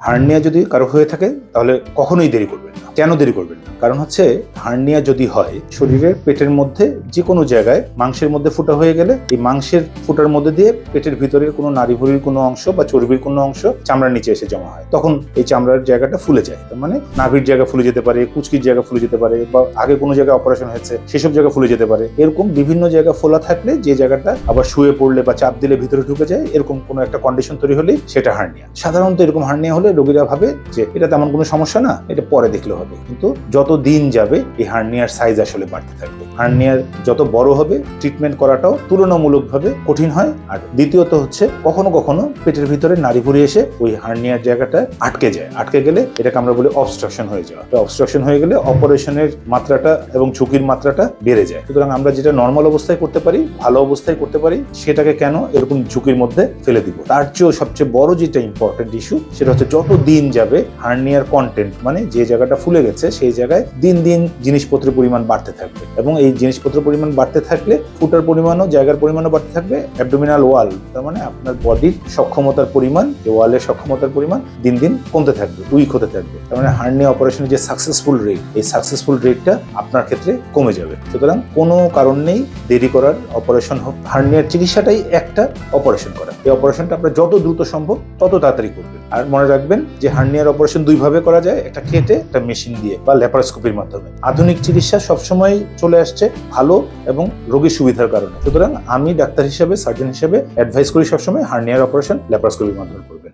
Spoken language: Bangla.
হার্নিয়া যদি কারো হয়ে থাকে তাহলে কখনোই দেরি করবেন না। কেন দেরি করবেন না? কারণ হচ্ছে হার্নিয়া যদি হয় শরীরের পেটের মধ্যে যে কোনো জায়গায় মাংসের মধ্যে ফুটা হয়ে গেলে এই মাংসের ফুটার মধ্যে দিয়ে পেটের ভিতরের কোনো নাড়িভুড়ির কোনো অংশ বা চর্বির কোনো অংশ চামড়ার নিচে এসে জমা হয়। তখন এই চামড়ার জায়গাটা ফুলে যায়। তার মানে নাভির জায়গা ফুলে যেতে পারে, কুচকির জায়গা ফুলে যেতে পারে, বা আগে কোনো জায়গায় অপারেশন হয়েছে সেসব জায়গা ফুলে যেতে পারে। এরকম বিভিন্ন জায়গা ফোলা থাকলে যে জায়গাটা আবার শুয়ে পড়লে বা চাপ দিলে ভিতরে ঢুকে যায়, এরকম কোনো একটা কন্ডিশন তৈরি হলেই সেটা হার্নিয়া। সাধারণত এরকম হার্নিয়া হলে রোগীরা ভাবে যে এটা তেমন কোনো সমস্যা না, এটা পরে দেখলে হবে। কিন্তু যত দিন যাবে এই হার্নিয়ার সাইজ আসলে বাড়তে থাকবে। হার্নিয়ার যত বড় হবে ট্রিটমেন্ট করাটাও তুলনামূলকভাবে কঠিন হয়। আর দ্বিতীয়ত হচ্ছে কখনো কখনো পেটের ভিতরে নাড়িভুড়ি এসে ওই হার্নিয়ার জায়গাটা আটকে যায়। আটকে গেলে এটাকে আমরা বলি অবস্ট্রাকশন হয়ে যাওয়া। অবস্ট্রাকশন হয়ে গেলে অপারেশনের মাত্রাটা এবং ঝুঁকির মাত্রাটা বেড়ে যায়। সুতরাং আমরা যেটা নর্মাল অবস্থায় করতে পারি, ভালো অবস্থায় করতে পারি, সেটাকে কেন এরকম ঝুঁকির মধ্যে ফেলে দিব? তার চেয়েও সবচেয়ে বড় যেটা ইম্পর্টেন্ট ইস্যু সেটা হচ্ছে যত দিন যাবে হার্নিয়ার কন্টেন্ট মানে যে জায়গাটা ফুলে গেছে সেই জায়গায় দিন দিন জিনিসপত্রের পরিমাণ বাড়তে থাকবে, এবং এই জিনিসপত্রের পরিমাণ বাড়তে থাকলে ফুটার পরিমাণও জায়গার পরিমাণও বাড়তে থাকবে। অ্যাবডোমিনাল ওয়াল তার মানে আপনার বডির সক্ষমতার পরিমাণ, যে ওয়ালের সক্ষমতার পরিমাণ দিন দিন কমতে থাকবে, উইক হতে থাকবে। তার মানে হার্নিয়া অপারেশনের যে সাকসেসফুল রেট, এই সাকসেসফুল রেটটা আপনার ক্ষেত্রে কমে যাবে। সুতরাং কোনো কারণ নেই দেরি করার। অপারেশন হোক, হার্নিয়ার চিকিৎসাটাই একটা অপারেশন করা। এই অপারেশনটা আপনার যত দ্রুত সম্ভব তত তাড়াতাড়ি করবেন। আর মনে রাখবেন যে হার্নিয়ার অপারেশন দুইভাবে করা যায়, একটা কেটে একটা মেশিন দিয়ে বা ল্যাপারোস্কোপির মাধ্যমে। আধুনিক চিকিৎসা সবসময় চলে আসছে ভালো এবং রোগীর সুবিধার কারণে। সুতরাং আমি ডাক্তার হিসেবে, সার্জন হিসেবে অ্যাডভাইস করি সবসময় হার্নিয়ার অপারেশন ল্যাপারোস্কোপির মাধ্যমে করবেন।